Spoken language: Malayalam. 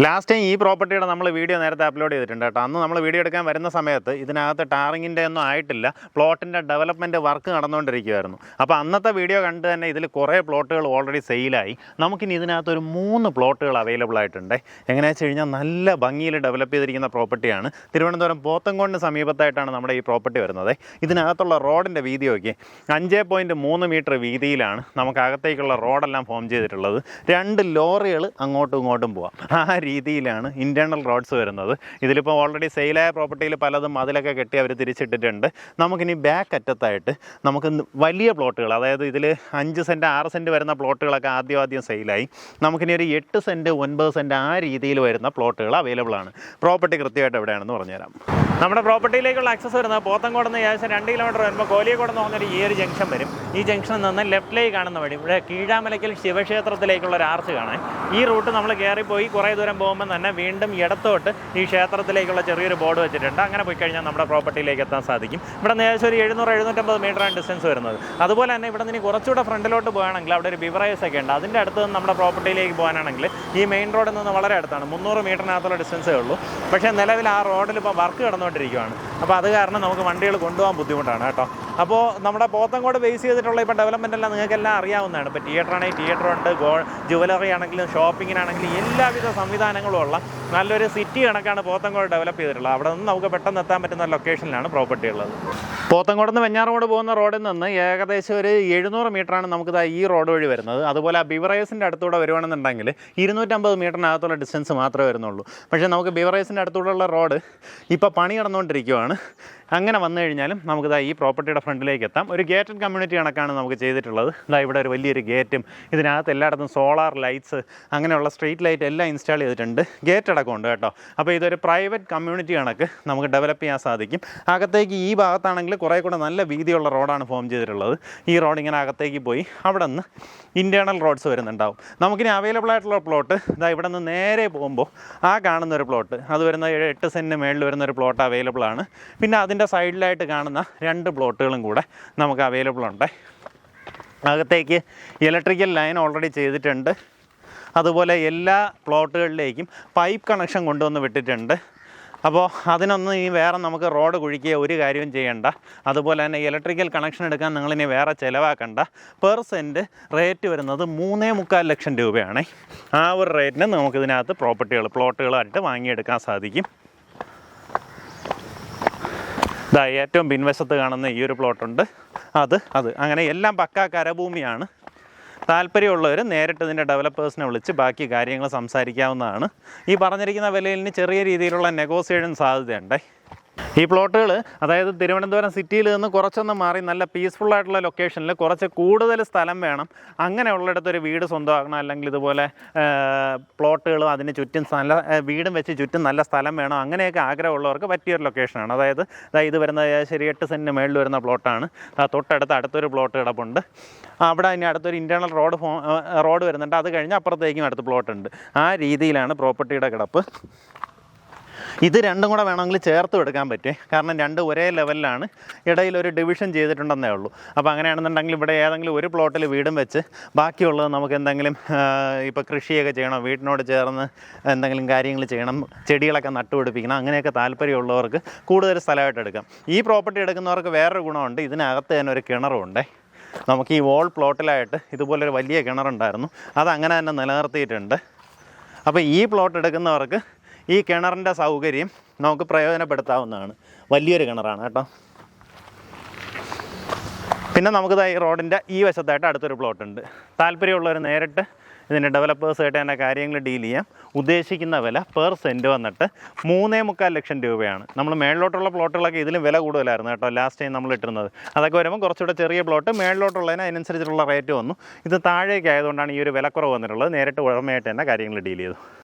ലാസ്റ്റ് ടൈം ഈ പ്രോപ്പർട്ടിയുടെ നമ്മൾ വീഡിയോ നേരത്തെ അപ്ലോഡ് ചെയ്തിട്ടുണ്ട് കേട്ടോ. അന്ന് നമ്മൾ വീഡിയോ എടുക്കാൻ വരുന്ന സമയത്ത് ഇതിനകത്ത് ടാറിങ്ങിൻ്റെ ഒന്നും ആയിട്ടില്ല, പ്ലോട്ടിൻ്റെ ഡെവലപ്മെൻറ്റ് വർക്ക് നടന്നുകൊണ്ടിരിക്കുമായിരുന്നു. അപ്പോൾ അന്നത്തെ വീഡിയോ കണ്ട് തന്നെ ഇതിൽ കുറേ പ്ലോട്ടുകൾ ഓൾറെഡി സെയിലായി. നമുക്കിനി ഇതിനകത്തൊരു 3 പ്ലോട്ടുകൾ അവൈലബിൾ ആയിട്ടുണ്ട്. എങ്ങനെയാണെന്ന് വെച്ച് കഴിഞ്ഞാൽ നല്ല ഭംഗിയിൽ ഡെവലപ്പ് ചെയ്തിരിക്കുന്ന പ്രോപ്പർട്ടിയാണ്. തിരുവനന്തപുരം പോത്തൻകോടിന് സമീപത്തായിട്ടാണ് നമ്മുടെ ഈ പ്രോപ്പർട്ടി വരുന്നത്. ഇതിനകത്തുള്ള റോഡിൻ്റെ വീതി നോക്കി 5.3 മീറ്റർ വീതിയിലാണ് നമുക്ക് അകത്തേക്കുള്ള റോഡെല്ലാം ഫോം ചെയ്തിട്ടുള്ളത്. 2 ലോറികൾ അങ്ങോട്ടും ഇങ്ങോട്ടും പോവാം. ആ രീതിയിലാണ് ഇൻറ്റേർണൽ റോഡ്സ് വരുന്നത്. ഇതിലിപ്പോൾ ഓൾറെഡി സെയിലായ പ്രോപ്പർട്ടിയിൽ പലതും അതിലൊക്കെ കെട്ടി അവർ തിരിച്ചിട്ടിട്ടുണ്ട്. നമുക്കിനി ബാക്ക് അറ്റത്തായിട്ട് നമുക്ക് വലിയ പ്ലോട്ടുകൾ, അതായത് ഇതിൽ 5 സെൻറ്റ് 6 സെൻറ്റ് വരുന്ന പ്ലോട്ടുകളൊക്കെ ആദ്യം സെയിലായി. നമുക്കിനി ഒരു 8 സെൻറ്റ് 9 സെൻറ്റ് ആ രീതിയിൽ വരുന്ന പ്ലോട്ടുകൾ അവൈലബിൾ ആണ്. പ്രോപ്പർട്ടി കൃത്യമായിട്ട് എവിടെയാണെന്ന് പറഞ്ഞുതരാം. നമ്മുടെ പ്രോപ്പർട്ടിയിലേക്കുള്ള ആക്സസ് വരുന്നത് പോത്തൻകോട് നിന്ന് ഏകദേശം 2 കിലോമീറ്റർ വരുമ്പോൾ കോലിയക്കോട് എന്ന് പറഞ്ഞൊരു ഈ ഒരു ജംഗ്ഷൻ വരും. ഈ ജംഗ്ഷനിൽ നിന്ന് ലെഫ്റ്റിലേക്ക് കാണുന്ന വഴി ഇവിടെ കീഴാമലയ്ക്കൽ ശിവക്ഷേത്രത്തിലേക്കുള്ള ഒരു ആർച്ച് കാണാൻ. ഈ റൂട്ട് നമ്മൾ കയറിപ്പോയി കുറേ ദൂരം പോകുമ്പോൾ തന്നെ വീണ്ടും ഇടത്തോട്ട് ഈ ക്ഷേത്രത്തിലേക്കുള്ള ചെറിയൊരു ബോർഡ് വെച്ചിട്ടുണ്ട്. അങ്ങനെ പോയി കഴിഞ്ഞാൽ നമ്മുടെ പ്രോപ്പർട്ടിയിലേക്ക് എത്താൻ സാധിക്കും. ഇവിടെ നിന്ന് ഏകദേശം ഒരു 700-750 മീറ്ററാണ് ഡിസ്റ്റൻസ് വരുന്നത്. അതുപോലെ തന്നെ ഇവിടെ നിന്ന് കുറച്ചുകൂടെ ഫ്രണ്ടിലോട്ട് പോകുകയാണെങ്കിൽ അവിടെ ഒരു ബിവറേജസ് ഒക്കെ ഉണ്ട്. അതിൻ്റെ അടുത്ത് നിന്ന് നമ്മുടെ പ്രോപ്പർട്ടിയിലേക്ക് പോകാനാണെങ്കിൽ ഈ മെയിൻ റോഡിൽ നിന്ന് വളരെ അടുത്താണ്, 300 മീറ്ററിനകത്തുള്ള ഡിസ്റ്റൻസേ ഉള്ളൂ. പക്ഷേ നിലവിൽ ആ റോഡിൽ ഇപ്പോൾ വർക്ക് നടന്നുകൊണ്ടിരിക്കുകയാണ്. അപ്പോൾ അത് കാരണം നമുക്ക് വണ്ടികൾ കൊണ്ടുപോകാൻ ബുദ്ധിമുട്ടാണ് കേട്ടോ. അപ്പോൾ നമ്മുടെ പോത്തൻകോട് ബേസ് ചെയ്തിട്ടുള്ള ഇപ്പോൾ ഡെവലപ്മെൻ്റ് എല്ലാം നിങ്ങൾക്കെല്ലാം അറിയാവുന്നതാണ്. ഇപ്പോൾ തിയേറ്ററാണെങ്കിൽ തിയേറ്ററുണ്ട്, ജുവലറി ആണെങ്കിലും ഷോപ്പിങ്ങിനാണെങ്കിലും എല്ലാവിധ സംവിധാനങ്ങളും ഉള്ള നല്ലൊരു സിറ്റി കണക്കാണ് പോത്തൻകോട് ഡെവലപ്പ് ചെയ്തിട്ടുള്ളത്. അവിടെ നിന്ന് നമുക്ക് പെട്ടെന്ന് എത്താൻ പറ്റുന്ന ലൊക്കേഷനിലാണ് പ്രോപ്പർട്ടി ഉള്ളത്. പോത്തൻകോട് നിന്ന് വെഞ്ഞാറമൂട് പോകുന്ന റോഡിൽ നിന്ന് ഏകദേശം ഒരു 700 മീറ്ററാണ് നമുക്കിത് ഈ റോഡ് വഴി വരുന്നത്. അതുപോലെ ആ ബിവറേസിൻ്റെ അടുത്തൂടെ വരുവാണെന്നുണ്ടെങ്കിൽ 250 മീറ്ററിനകത്തുള്ള ഡിസ്റ്റൻസ് മാത്രമേ വരുന്നുള്ളൂ. പക്ഷേ നമുക്ക് ബിവറേസിൻ്റെ അടുത്തൂടെയുള്ള റോഡ് ഇപ്പോൾ പണി നടന്നുകൊണ്ടിരിക്കുകയാണ്. അങ്ങനെ വന്നു കഴിഞ്ഞാലും നമുക്കിതാ ഈ പ്രോപ്പർട്ടിയുടെ ഫ്രണ്ടിലേക്ക് എത്താം. ഒരു ഗേറ്റഡ് കമ്മ്യൂണിറ്റി കണക്കാണ് നമുക്ക് ചെയ്തിട്ടുള്ളത്. ഇതാ ഇവിടെ ഒരു വലിയൊരു ഗേറ്റും ഇതിനകത്ത് എല്ലായിടത്തും സോളാർ ലൈറ്റ്സ് അങ്ങനെയുള്ള സ്ട്രീറ്റ് ലൈറ്റ് എല്ലാം ഇൻസ്റ്റാൾ ചെയ്തിട്ടുണ്ട്. ഗേറ്റ് അടക്കമുണ്ട് കേട്ടോ. അപ്പോൾ ഇതൊരു പ്രൈവറ്റ് കമ്മ്യൂണിറ്റി കണക്ക് നമുക്ക് ഡെവലപ്പ് ചെയ്യാൻ സാധിക്കും. അകത്തേക്ക് ഈ ഭാഗത്താണെങ്കിൽ കുറേ കൂടെ നല്ല വീതിയുള്ള റോഡാണ് ഫോം ചെയ്തിട്ടുള്ളത്. ഈ റോഡ് ഇങ്ങനെ അകത്തേക്ക് പോയി അവിടെ നിന്ന് ഇൻറ്റേർണൽ റോഡ്സ് വരുന്നുണ്ടാവും. നമുക്കിനി അവൈലബിൾ ആയിട്ടുള്ള പ്ലോട്ട് ഇതാ ഇവിടെ നിന്ന് നേരെ പോകുമ്പോൾ ആ കാണുന്നൊരു പ്ലോട്ട്, അത് വരുന്ന 8 സെൻറ്റിന് മേളിൽ വരുന്നൊരു പ്ലോട്ട് അവൈലബിൾ ആണ്. പിന്നെ അതിൻ്റെ സൈഡിലായിട്ട് കാണുന്ന 2 പ്ലോട്ടുകളും കൂടെ നമുക്ക് അവൈലബിൾ ഉണ്ട്. അകത്തേക്ക് ഇലക്ട്രിക്കൽ ലൈൻ ഓൾറെഡി ചെയ്തിട്ടുണ്ട്. അതുപോലെ എല്ലാ പ്ലോട്ടുകളിലേക്കും പൈപ്പ് കണക്ഷൻ കൊണ്ടുവന്ന് വിട്ടിട്ടുണ്ട്. അപ്പോൾ അതിനൊന്നും ഇനി വേറെ നമുക്ക് റോഡ് കുഴിക്കുക ഒരു കാര്യവും ചെയ്യണ്ട. അതുപോലെ തന്നെ ഇലക്ട്രിക്കൽ കണക്ഷൻ എടുക്കാൻ നിങ്ങളിനി വേറെ ചിലവാക്കണ്ട. പെർ സെൻറ്റ് റേറ്റ് വരുന്നത് 3.25 ലക്ഷം രൂപയാണ്. ആ ഒരു റേറ്റിന് നമുക്കിതിനകത്ത് പ്ലോട്ടുകളായിട്ട് വാങ്ങിയെടുക്കാൻ സാധിക്കും. ഇതാ ഏറ്റവും പിൻവശത്ത് കാണുന്ന ഈ ഒരു പ്ലോട്ടുണ്ട്. അത് അങ്ങനെ എല്ലാം പക്കാ കരഭൂമിയാണ്. താല്പര്യമുള്ളവർ നേരിട്ട് ഇതിൻ്റെ ഡെവലപ്പേഴ്സിനെ വിളിച്ച് ബാക്കി കാര്യങ്ങൾ സംസാരിക്കാവുന്നതാണ്. ഈ പറഞ്ഞിരിക്കുന്ന വിലയിൽ ചെറിയ രീതിയിലുള്ള നെഗോസിയേഷൻ സാധ്യതയുണ്ട്. ഈ പ്ലോട്ടുകൾ അതായത് തിരുവനന്തപുരം സിറ്റിയിൽ നിന്ന് കുറച്ചൊന്ന് മാറി നല്ല പീസ്ഫുള്ളായിട്ടുള്ള ലൊക്കേഷനിൽ കുറച്ച് കൂടുതൽ സ്ഥലം വേണം, അങ്ങനെയുള്ളിടത്തൊരു വീട് സ്വന്തമാക്കണം, അല്ലെങ്കിൽ ഇതുപോലെ പ്ലോട്ടുകളും അതിന് ചുറ്റും നല്ല വീടും വെച്ച് ചുറ്റും നല്ല സ്ഥലം വേണം, അങ്ങനെയൊക്കെ ആഗ്രഹമുള്ളവർക്ക് പറ്റിയൊരു ലൊക്കേഷനാണ്. അതായത് ഇത് വരുന്നത് ശരി 8 സെൻറ്റിന് മേളിൽ വരുന്ന പ്ലോട്ടാണ്. അടുത്തൊരു പ്ലോട്ട് കിടപ്പുണ്ട്. അവിടെ ഇനി അടുത്തൊരു ഇൻറ്റേർണൽ റോഡ് വരുന്നുണ്ട്. അത് കഴിഞ്ഞ് അപ്പുറത്തേക്കും അടുത്ത് പ്ലോട്ടുണ്ട്. ആ രീതിയിലാണ് പ്രോപ്പർട്ടിയുടെ കിടപ്പ്. ഇത് രണ്ടും കൂടെ വേണമെങ്കിൽ ചേർത്ത് എടുക്കാൻ പറ്റും. കാരണം 2 ഒരേ ലെവലിലാണ്, ഇടയിൽ ഒരു ഡിവിഷൻ ചെയ്തിട്ടുണ്ടെന്നേ ഉള്ളൂ. അപ്പോൾ അങ്ങനെയാണെന്നുണ്ടെങ്കിൽ ഇവിടെ ഏതെങ്കിലും ഒരു പ്ലോട്ടിൽ വീടും വെച്ച് ബാക്കിയുള്ളത് നമുക്ക് എന്തെങ്കിലും ഇപ്പോൾ കൃഷിയൊക്കെ ചെയ്യണം, വീടിനോട് ചേർന്ന് എന്തെങ്കിലും കാര്യങ്ങൾ ചെയ്യണം, ചെടികളൊക്കെ നട്ടുപിടിപ്പിക്കണം, അങ്ങനെയൊക്കെ താല്പര്യമുള്ളവർക്ക് കൂടുതൽ സ്ഥലമായിട്ട് എടുക്കാം. ഈ പ്രോപ്പർട്ടി എടുക്കുന്നവർക്ക് വേറൊരു ഗുണമുണ്ട്. ഇതിനകത്ത് തന്നെ ഒരു കിണറുമുണ്ട്. നമുക്ക് ഈ വോൾ പ്ലോട്ടിലായിട്ട് ഇതുപോലൊരു വലിയ കിണറുണ്ടായിരുന്നു, അതങ്ങനെ തന്നെ നിലനിർത്തിയിട്ടുണ്ട്. അപ്പോൾ ഈ പ്ലോട്ട് എടുക്കുന്നവർക്ക് ഈ കിണറിൻ്റെ സൗകര്യം നമുക്ക് പ്രയോജനപ്പെടുത്താവുന്നതാണ്. വലിയൊരു കിണറാണ് കേട്ടോ. പിന്നെ നമുക്കിത് ഈ റോഡിൻ്റെ ഈ വശത്തായിട്ട് അടുത്തൊരു പ്ലോട്ടുണ്ട്. താല്പര്യമുള്ളവർ നേരിട്ട് ഇതിൻ്റെ ഡെവലപ്പേഴ്സായിട്ട് തന്നെ കാര്യങ്ങൾ ഡീൽ ചെയ്യാം. ഉദ്ദേശിക്കുന്ന വില പെർ സെൻറ്റ് വന്നിട്ട് 3.25 ലക്ഷം രൂപയാണ്. നമ്മൾ മേളിലോട്ടുള്ള പ്ലോട്ടുകളൊക്കെ ഇതിലും വില കൂടുതലായിരുന്നു കേട്ടോ ലാസ്റ്റ് ടൈം നമ്മൾ ഇട്ടിരുന്നത്. അതൊക്കെ വരുമ്പോൾ കുറച്ചുകൂടെ ചെറിയ പ്ലോട്ട്, മേളിലോട്ടുള്ളതിന് അതിനനുസരിച്ചിട്ടുള്ള റേറ്റ് വന്നു. ഇത് താഴേക്ക് ആയതുകൊണ്ടാണ് ഈ ഒരു വിലക്കുറവ് വന്നിട്ടുള്ളത്. നേരിട്ട് ഉടമയായിട്ട് തന്നെ കാര്യങ്ങൾ ഡീൽ ചെയ്തു.